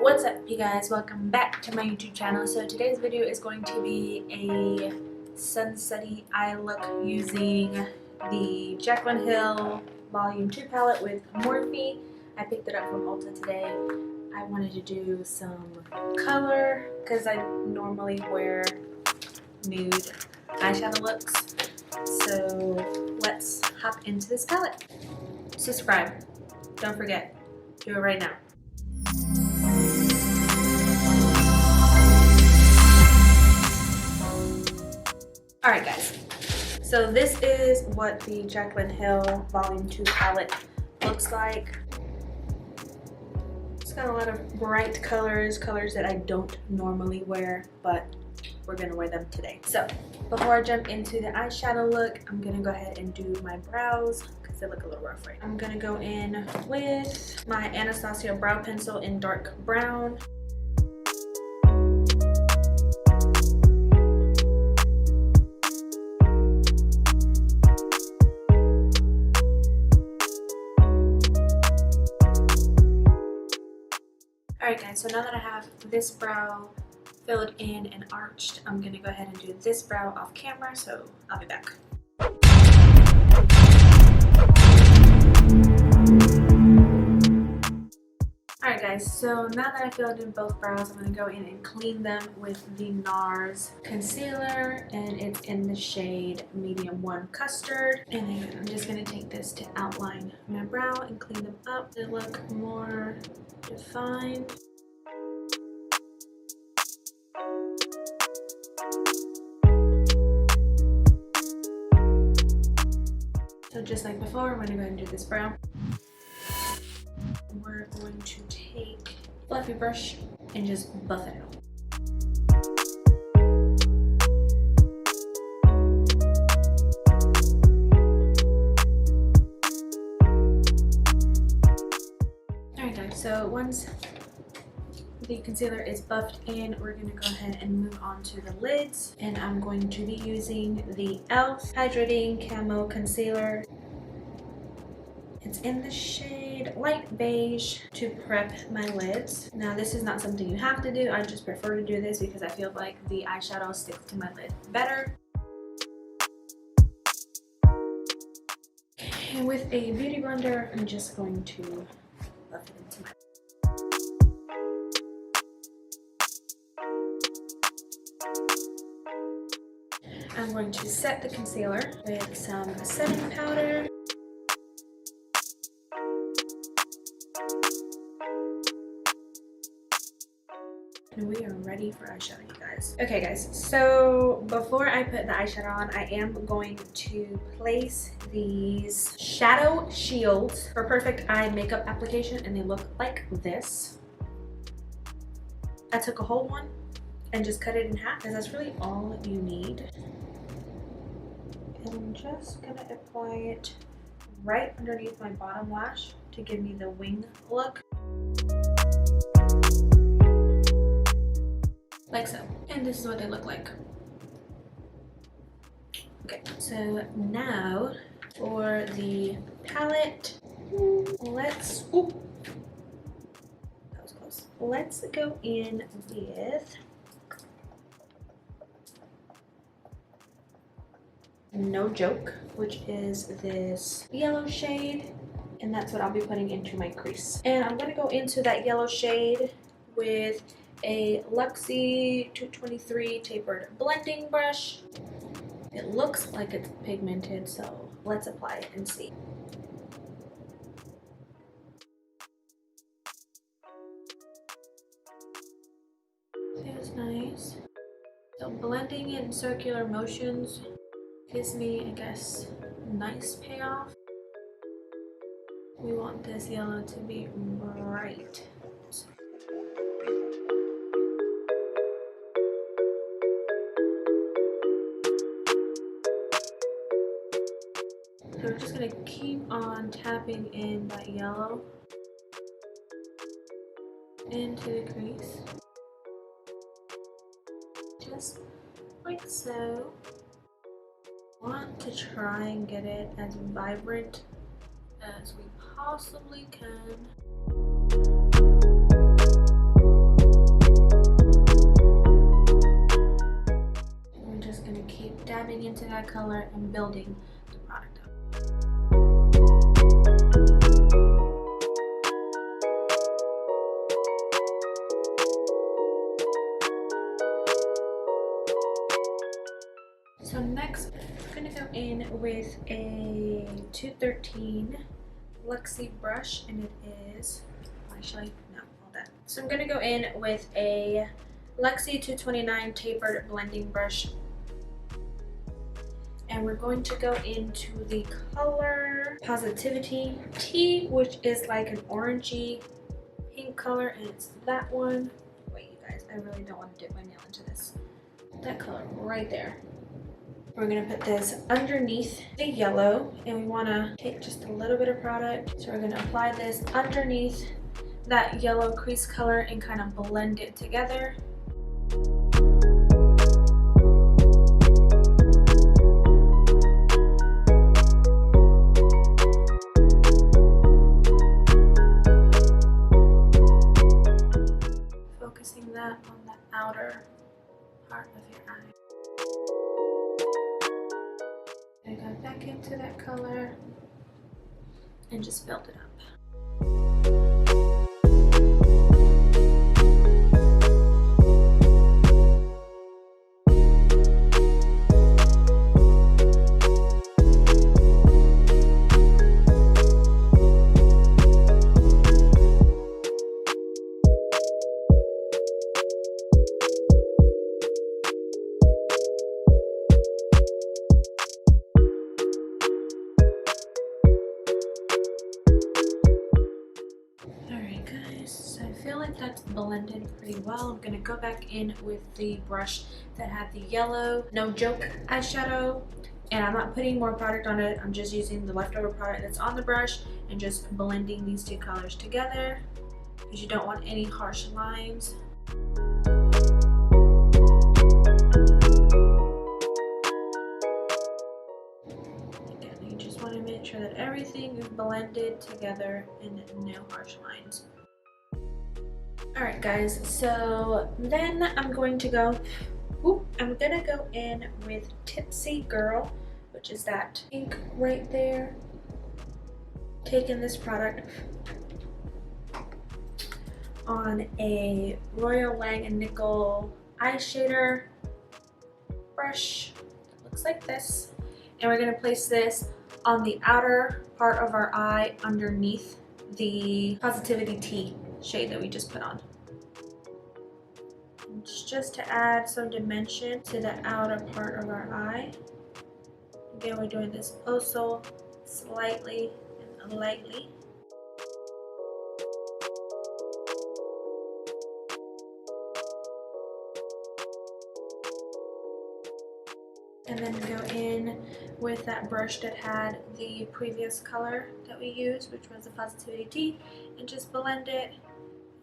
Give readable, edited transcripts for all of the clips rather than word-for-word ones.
What's up, you guys? Welcome back to my YouTube channel. So today's video is going to be a sunsetty eye look using the Jaclyn Hill Volume 2 palette with Morphe. I picked it up from Ulta today. I wanted to do some color because I normally wear nude eyeshadow looks. So let's hop into this palette. Subscribe. Don't forget. Do it right now. Alright guys, so this is what the Jaclyn Hill Volume 2 palette looks like. It's got a lot of bright colors that I don't normally wear, but we're going to wear them today. So before I jump into the eyeshadow look, I'm going to go ahead and do my brows because they look a little rough right now. I'm going to go in with my Anastasia brow pencil in dark brown. Alright guys, so now that I have this brow filled in and arched, I'm going to go ahead and do this brow off camera, so I'll be back. Alright guys, so now that I filled in both brows, I'm going to go in and clean them with the Nars concealer, and it's in the shade Medium 1 Custard. And then I'm just going to take this to outline my brow and clean them up to look more defined. So just like before, I'm going to go ahead and do this brow. We're going to take a fluffy brush and just buff it out. Alright guys, so once the concealer is buffed in, we're going to go ahead and move on to the lids. And I'm going to be using the e.l.f. Hydrating Camo Concealer. It's in the shade Light Beige to prep my lids. Now this is not something you have to do. I just prefer to do this because I feel like the eyeshadow sticks to my lid better. And with a beauty blender, I'm just going to buff it into my I'm going to set the concealer with some setting powder. And we are ready for eyeshadow, you guys. Okay guys, so before I put the eyeshadow on, I am going to place these shadow shields for perfect eye makeup application, and they look like this. I took a whole one and just cut it in half because that's really all you need. And I'm just gonna apply it right underneath my bottom lash to give me the wing look. Like so. And this is what they look like. Okay, so now for the palette, let's that was close. Let's go in with No Joke, which is this yellow shade, and that's what I'll be putting into my crease. And I'm going to go into that yellow shade with a Luxie 223 tapered blending brush. It looks like it's pigmented, so let's apply it and see. Feels nice. So blending it in circular motions gives me, I guess, nice payoff. We want this yellow to be bright. So we're just going to keep on tapping in that yellow into the crease. Just like so. Want to try and get it as vibrant as we possibly can. that color and building the product up. So next, I'm going to go in with a 213 Luxie brush, and it is, actually, no, all that. So I'm going to go in with a Luxie 229 tapered blending brush, and we're going to go into the color Positivity Tea, which is like an orangey pink color, and it's that one. Wait, you guys, I really don't want to dip my nail into this. That color right there. We're gonna put this underneath the yellow, and we wanna take just a little bit of product. So we're gonna apply this underneath that yellow crease color and kind of blend it together. Focusing that on the outer part of your eye. I go back into that color and just build it up. That's blended pretty well. I'm gonna go back in with the brush that had the yellow No Joke eyeshadow, and I'm not putting more product on it. I'm just using the leftover product that's on the brush and just blending these two colors together because you don't want any harsh lines. Again, you just want to make sure that everything is blended together and no harsh lines. Alright guys, so then I'm going to go in with Tipsy Girl, which is that pink right there. Taking this product on a Royal Nickel eye shader brush that looks like this. And we're going to place this on the outer part of our eye underneath the Positivity Tea shade that we just put on. And just to add some dimension to the outer part of our eye. Again, we're doing this also slightly and lightly. And then go in with that brush that had the previous color that we used, which was the Positivity Tea, and just blend it.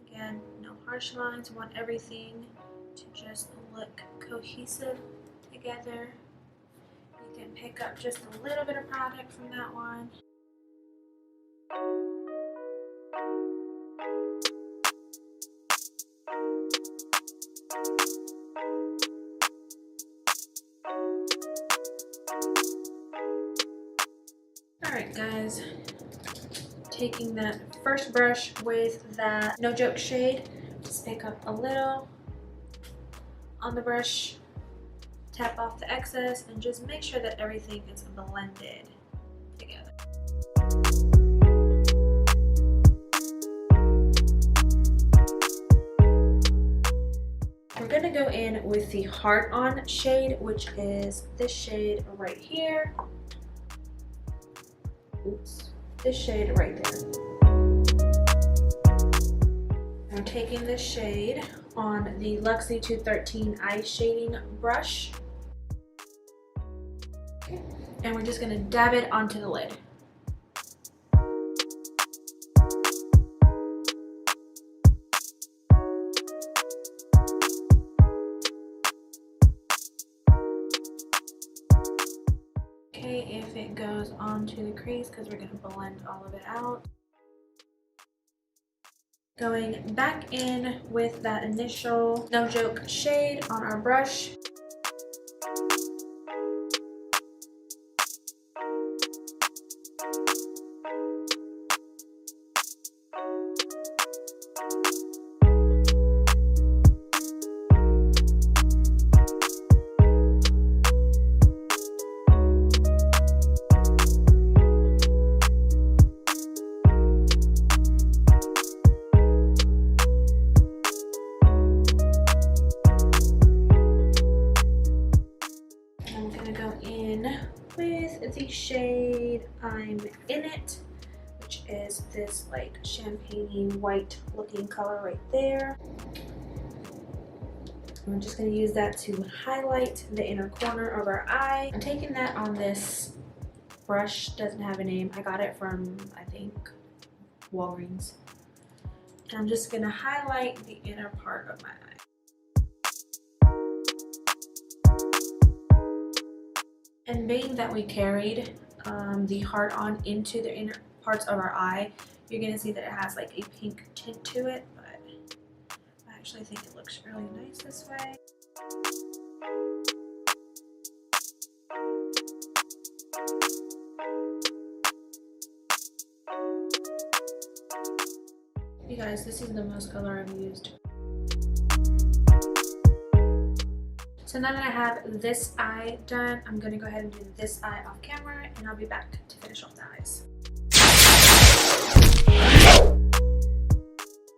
Again, no harsh lines. We want everything to just look cohesive together. You can pick up just a little bit of product from that one. Alright guys, taking that first brush with that No Joke shade, just pick up a little on the brush, tap off the excess, and just make sure that everything is blended together. We're going to go in with the Heart On shade, which is this shade right here. Oops, this shade right there. I'm taking this shade on the Luxie 213 eye shading brush. Okay. And we're just gonna dab it onto the lid. If it goes onto the crease, because we're going to blend all of it out. Going back in with that initial No Joke shade on our brush. the shade I'm in it, which is this like champagne white looking color right there. I'm just going to use that to highlight the inner corner of our eye. I'm taking that on this brush, doesn't have a name. I got it from, I think, Walgreens. And I'm just going to highlight the inner part of my eye. And being that we carried the heart on into the inner parts of our eye, you're going to see that it has like a pink tint to it, but I actually think it looks really nice this way. You guys, this is the most color I've used. So now that I have this eye done, I'm going to go ahead and do this eye off camera, and I'll be back to finish off the eyes.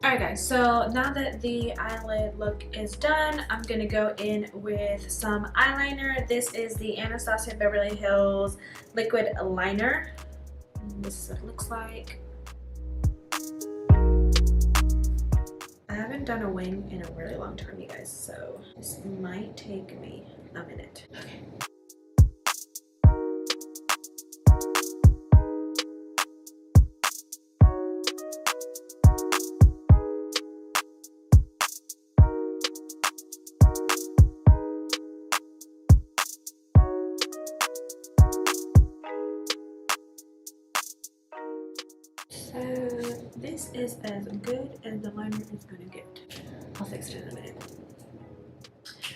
Alright guys, so now that the eyelid look is done, I'm going to go in with some eyeliner. This is the Anastasia Beverly Hills liquid liner. And this is what it looks like. I haven't done a wing in a really long time, you guys, so this might take me a minute. Okay. So this is as good as the liner is gonna get. I'll fix it in a minute.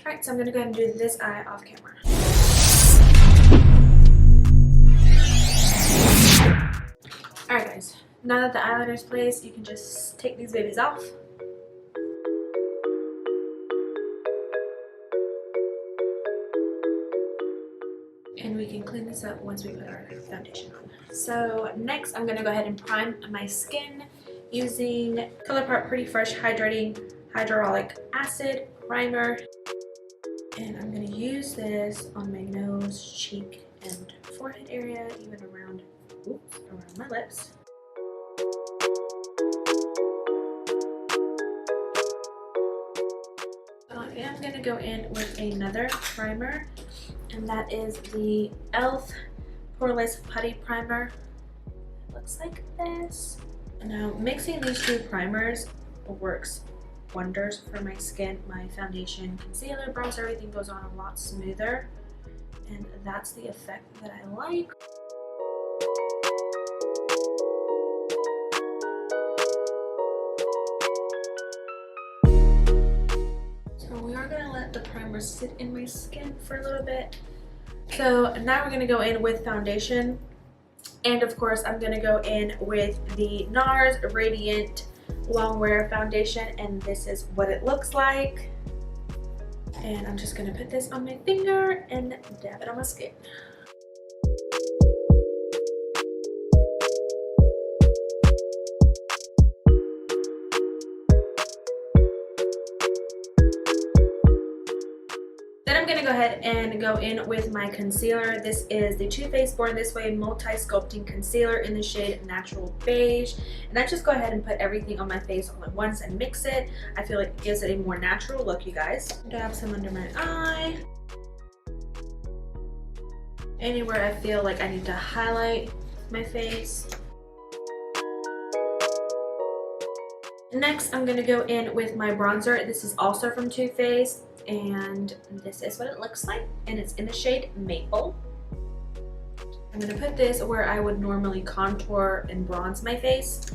Alright, so I'm gonna go ahead and do this eye off camera. Alright guys, now that the eyeliner is placed, you can just take these babies off. And we can clean this up once we put our foundation on. So next I'm going to go ahead and prime my skin using ColourPop Pretty Fresh Hydrating Hyaluronic Acid Primer. And I'm going to use this on my nose, cheek, and forehead area, even around my lips. I am going to go in with another primer, and that is the e.l.f. Poreless Putty Primer. It looks like this. Now, mixing these two primers works wonders for my skin. My foundation, concealer, bronzer, everything goes on a lot smoother, and that's the effect that I like. We are going to let the primer sit in my skin for a little bit. So now we're going to go in with foundation, and of course I'm going to go in with the Nars Radiant Longwear foundation, and this is what it looks like. And I'm just going to put this on my finger and dab it on my skin. I'm going to go ahead and go in with my concealer. This is the Too Faced Born This Way Multi-Sculpting Concealer in the shade Natural Beige. And I just go ahead and put everything on my face all at once and mix it. I feel like it gives it a more natural look, you guys. Dab some under my eye. Anywhere I feel like I need to highlight my face. Next, I'm going to go in with my bronzer. This is also from Too Faced, and this is what it looks like, and it's in the shade Maple. I'm going to put this where I would normally contour and bronze my face.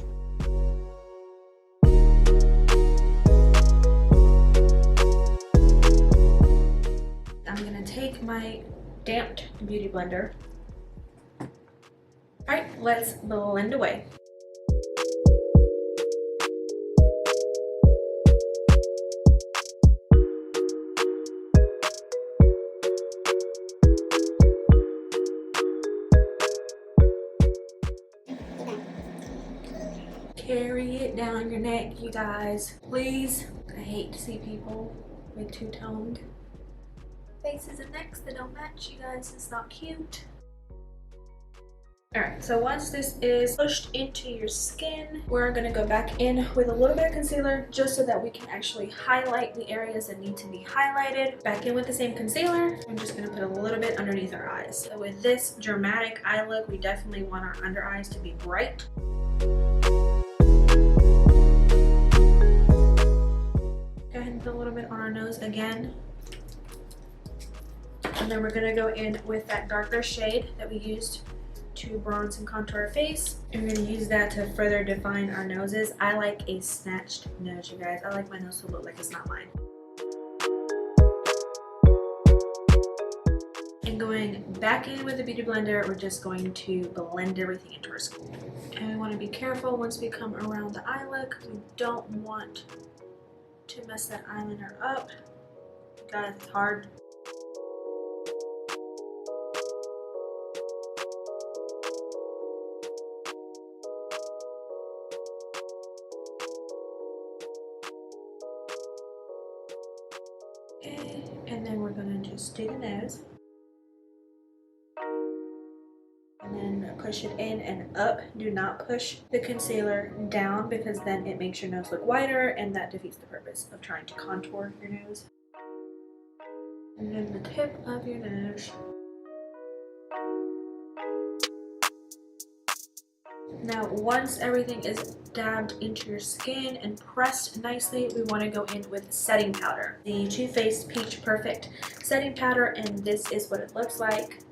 I'm going to take my damped beauty blender. Alright, let's blend away. Carry it down your neck, you guys. Please. I hate to see people with two-toned faces and necks that don't match, you guys. It's not cute. Alright, so once this is pushed into your skin, we're going to go back in with a little bit of concealer just so that we can actually highlight the areas that need to be highlighted. Back in with the same concealer. I'm just going to put a little bit underneath our eyes. So with this dramatic eye look, we definitely want our under eyes to be bright. Go ahead and put a little bit on our nose again. And then we're going to go in with that darker shade that we used to bronze and contour our face. And we're going to use that to further define our noses. I like a snatched nose, you guys. I like my nose to look like it's not mine. And going back in with the Beauty Blender, we're just going to blend everything into our skin. And we want to be careful once we come around the eye look. We don't want to mess that eyeliner up. Guys, it's hard. And then we're going to just do the nose. And then push it in and up. Do not push the concealer down because then it makes your nose look wider and that defeats the purpose of trying to contour your nose. And then the tip of your nose. Now, once everything is dabbed into your skin and pressed nicely, we want to go in with setting powder. The Too Faced Peach Perfect setting powder, and this is what it looks like.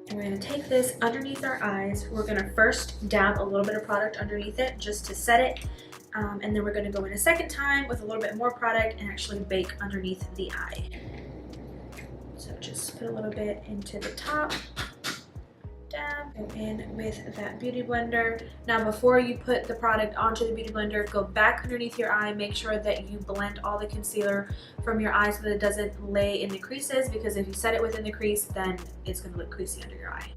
And we're going to take this underneath our eyes. We're going to first dab a little bit of product underneath it just to set it. And then we're going to go in a second time with a little bit more product and actually bake underneath the eye. So just put a little bit into the top. Dab, go in with that Beauty Blender. Now before you put the product onto the Beauty Blender, go back underneath your eye, make sure that you blend all the concealer from your eye so that it doesn't lay in the creases, because if you set it within the crease, then it's going to look creasy under your eye.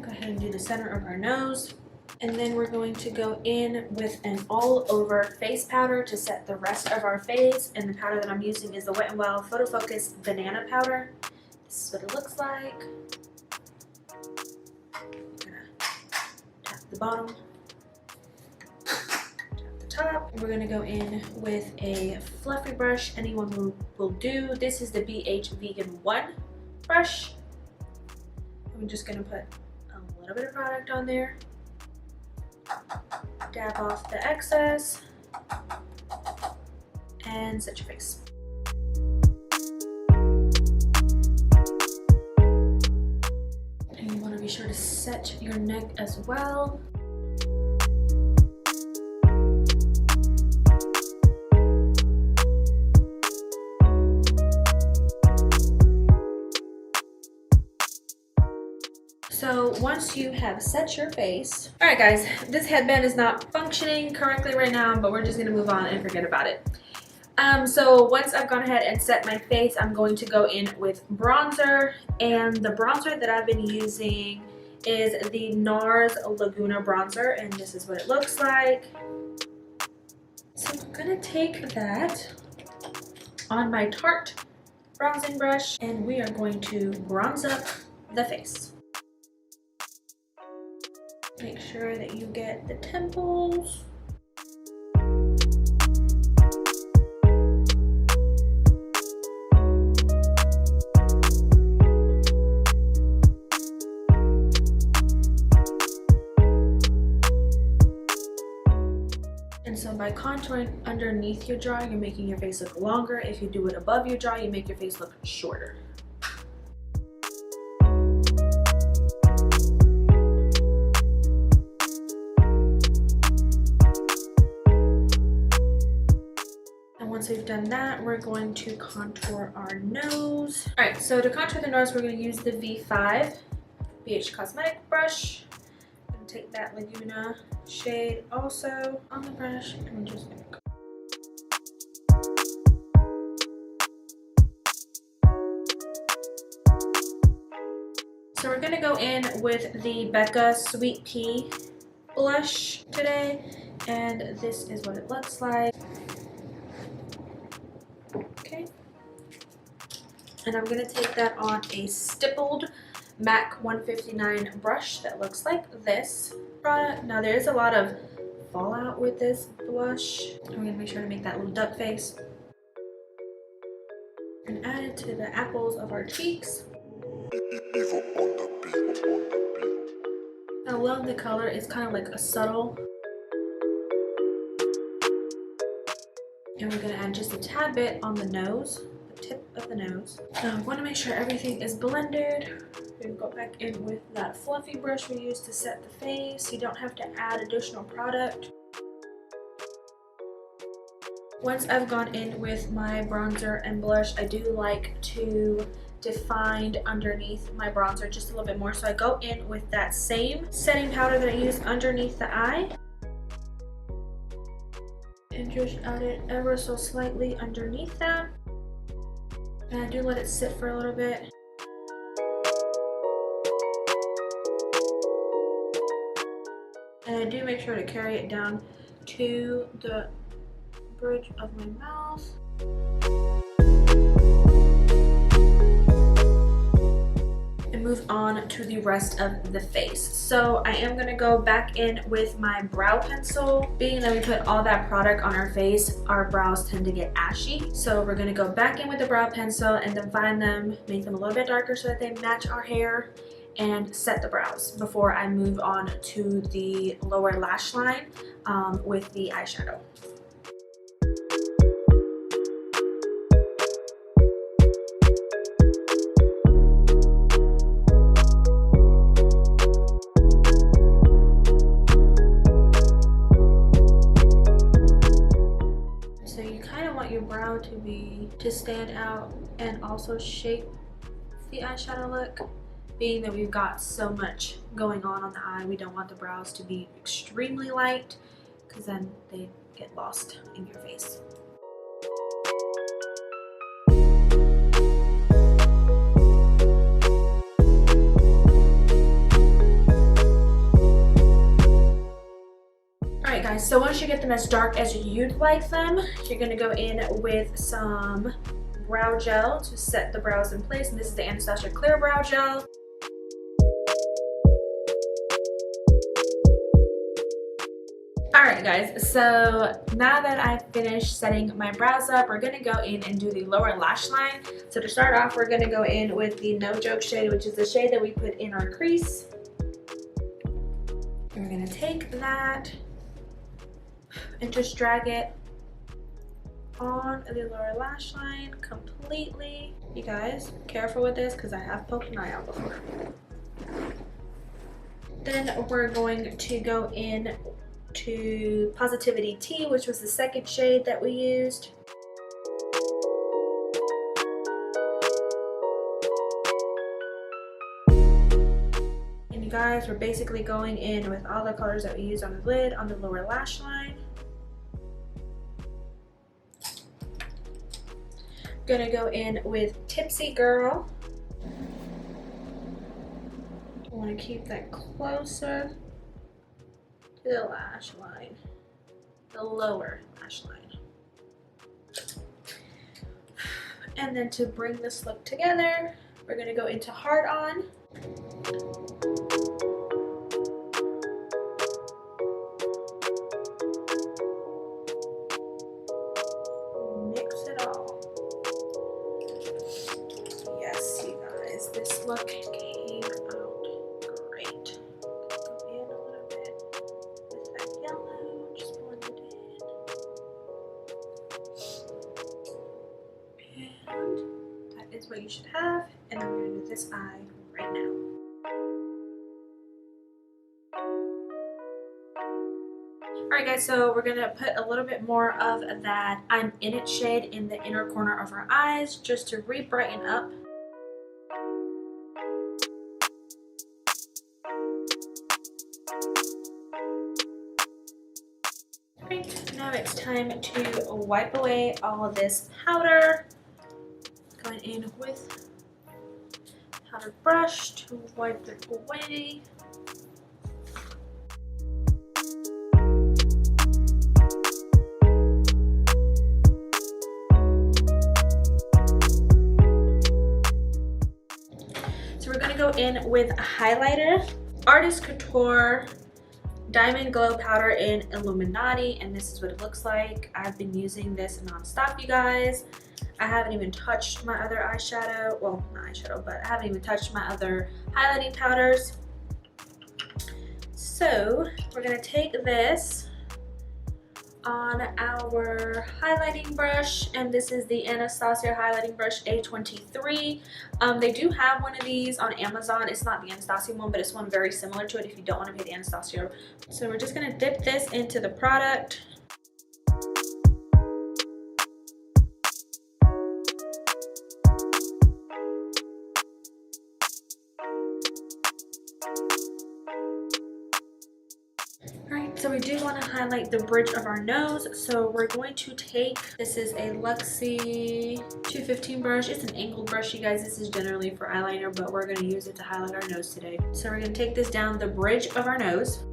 Go ahead and do the center of our nose, and then we're going to go in with an all-over face powder to set the rest of our face. And the powder that I'm using is the Wet n Wild Photofocus Banana Powder. This is what it looks like. I'm gonna tap the bottom, tap the top, and we're gonna go in with a fluffy brush. Anyone will do. This is the Beige Vegan 1 brush. I'm just gonna put a little bit of product on there, dab off the excess, and set your face. And you want to be sure to set your neck as well. So once you have set your face, all right guys, this headband is not functioning correctly right now, but we're just gonna move on and forget about it. So once I've gone ahead and set my face, I'm going to go in with bronzer, and the bronzer that I've been using is the Nars Laguna bronzer, and this is what it looks like. So I'm gonna take that on my Tarte bronzing brush, and we are going to bronze up the face. Make sure that you get the temples. And so by contouring underneath your jaw, you're making your face look longer. If you do it above your jaw, you make your face look shorter. Once we've done that, we're going to contour our nose. All right, so to contour the nose, we're going to use the V5 BH Cosmetic brush. take that Laguna shade also on the brush and just gonna go. So we're gonna go in with the Becca Sweet Tea blush today, and this is what it looks like. Okay. And I'm gonna take that on a stippled MAC 159 brush that looks like this product. Now there is a lot of fallout with this blush. I'm gonna make sure to make that little duck face and add it to the apples of our cheeks. I love the color. It's kind of like a subtle. And we're gonna add just a tad bit on the nose, the tip of the nose. Now I want to make sure everything is blended. We're gonna go back in with that fluffy brush we used to set the face. You don't have to add additional product. Once I've gone in with my bronzer and blush, I do like to define underneath my bronzer just a little bit more. So I go in with that same setting powder that I used underneath the eye and just add it ever so slightly underneath that. And I do let it sit for a little bit. And I do make sure to carry it down to the bridge of my mouth. And move on to the rest of the face. So I am going to go back in with my brow pencil. Being that we put all that product on our face, our brows tend to get ashy. So we're going to go back in with the brow pencil and define them, make them a little bit darker so that they match our hair, and set the brows before I move on to the lower lash line with the eyeshadow. So you kind of want your brow to stand out and also shape the eyeshadow look. Being that we've got so much going on the eye, we don't want the brows to be extremely light because then they get lost in your face. Alright guys, so once you get them as dark as you'd like them, you're going to go in with some brow gel to set the brows in place. And this is the Anastasia Clear Brow Gel. Alright guys, so now that I've finished setting my brows up, we're going to go in and do the lower lash line. So to start off, we're going to go in with the No Joke shade, which is the shade that we put in our crease. And we're going to take that and just drag it on the lower lash line completely. You guys, careful with this because I have poked an eye out before. Then we're going to go in to Positivity Tea, which was the second shade that we used. And you guys, we're basically going in with all the colors that we used on the lid on the lower lash line. Gonna go in with Tipsy Girl. I want to keep that closer to the lash line, the lower lash line. And then to bring this look together, we're gonna go into Hard On. Mix it all. Yes, you guys, this look came out great. Go in a little bit with that yellow, just blend it in. And that is what you should have. And I'm going to do this eye right now. Alright guys, so we're going to put a little bit more of that I'm In It shade in the inner corner of our eyes just to re-brighten up. Alright, now it's time to wipe away all of this powder. Going in with powder brush to wipe it away. So we're going to go in with a highlighter, Artist Couture Diamond Glow Powder in Illuminati, and this is what it looks like. I've been using this non-stop, you guys. I haven't even touched my other eyeshadow. Well, not eyeshadow, but I haven't even touched my other highlighting powders. So we're going to take this on our highlighting brush, and this is the Anastasia highlighting brush A23. They do have one of these on Amazon. It's not the Anastasia one, but it's one very similar to it if you don't want to pay the Anastasia. So we're just going to dip this into the product. So we do want to highlight the bridge of our nose, so we're going to take, this is a Luxie 215 brush. It's an angled brush, you guys. This is generally for eyeliner, but we're going to use it to highlight our nose today. So we're going to take this down the bridge of our nose.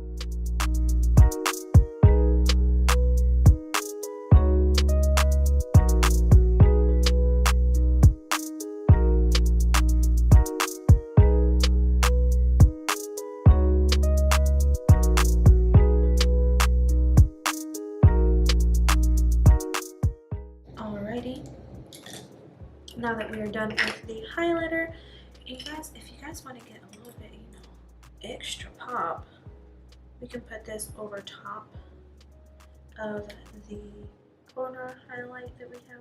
Now that we are done with the highlighter, you guys, if you guys want to get a little bit, you know, extra pop, we can put this over top of the corner highlight that we have.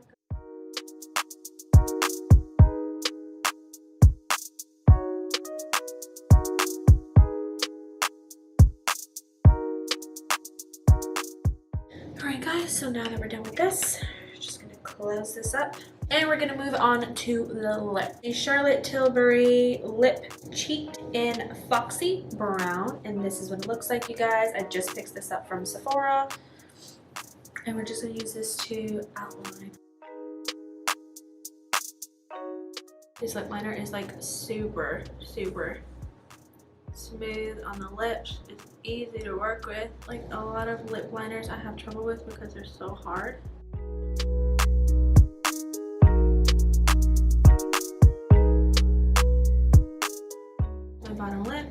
Alright guys, so now that we're done with this, we're just going to close this up. And we're going to move on to the lip. The Charlotte Tilbury Lip Cheat in Foxy Brown. And this is what it looks like, you guys. I just picked this up from Sephora. And we're just going to use this to outline. This lip liner is like super, super smooth on the lips. It's easy to work with. Like a lot of lip liners I have trouble with because they're so hard. Bottom lip.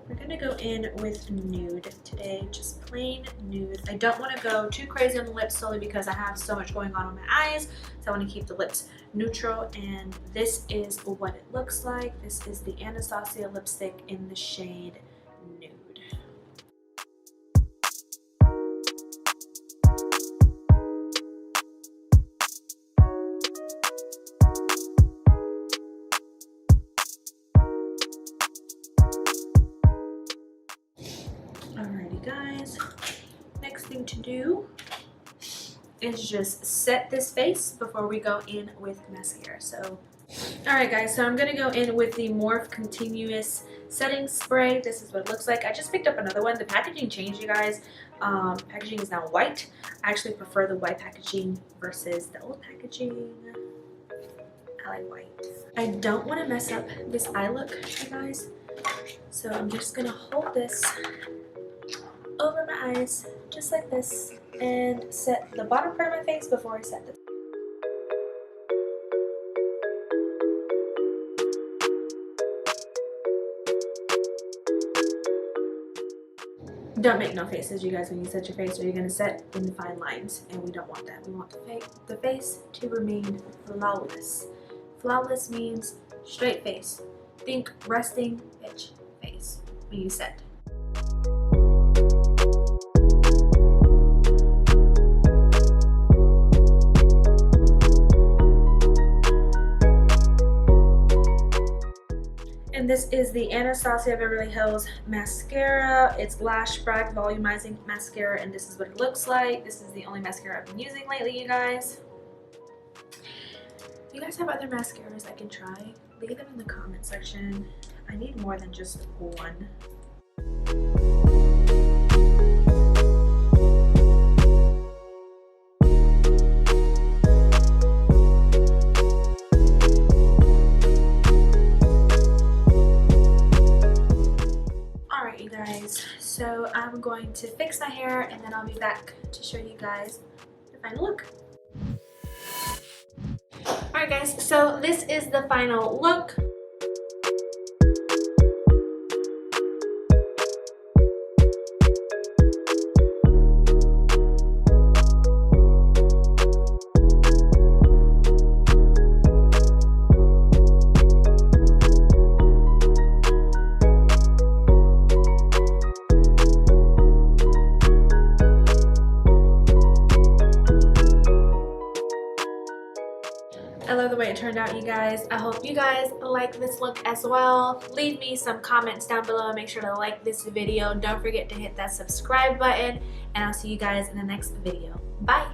We're gonna go in with nude today, just plain nude. I don't want to go too crazy on the lips solely because I have so much going on my eyes, so I want to keep the lips neutral. And this is what it looks like. This is the Anastasia lipstick in the shade Nude. Alrighty guys, next thing to do is just set this face before we go in with mascara. So alright guys, so I'm going to go in with the Morphe Continuous Setting Spray. This is what it looks like. I just picked up another one. The packaging changed, you guys. Packaging is now white. I actually prefer the white packaging versus the old packaging. I like white. I don't want to mess up this eye look, you guys. So I'm just going to hold this over my eyes, just like this, and set the bottom part of my face before I set the Don't make no faces, you guys, when you set your face, or you're going to set in the fine lines, and we don't want that. We want the face to remain flawless. Flawless means straight face. Think resting bitch face when you set. And this is the Anastasia Beverly Hills mascara. It's Lash Brag Volumizing Mascara, and this is what it looks like. This is the only mascara I've been using lately, you guys. If you guys have other mascaras I can try, leave them in the comment section. I need more than just one. I'm going to fix my hair and then I'll be back to show you guys the final look. Alright guys, so this is the final look. I love the way it turned out, you guys. I hope you guys like this look as well. Leave me some comments down below. Make sure to like this video. Don't forget to hit that subscribe button. And I'll see you guys in the next video. Bye!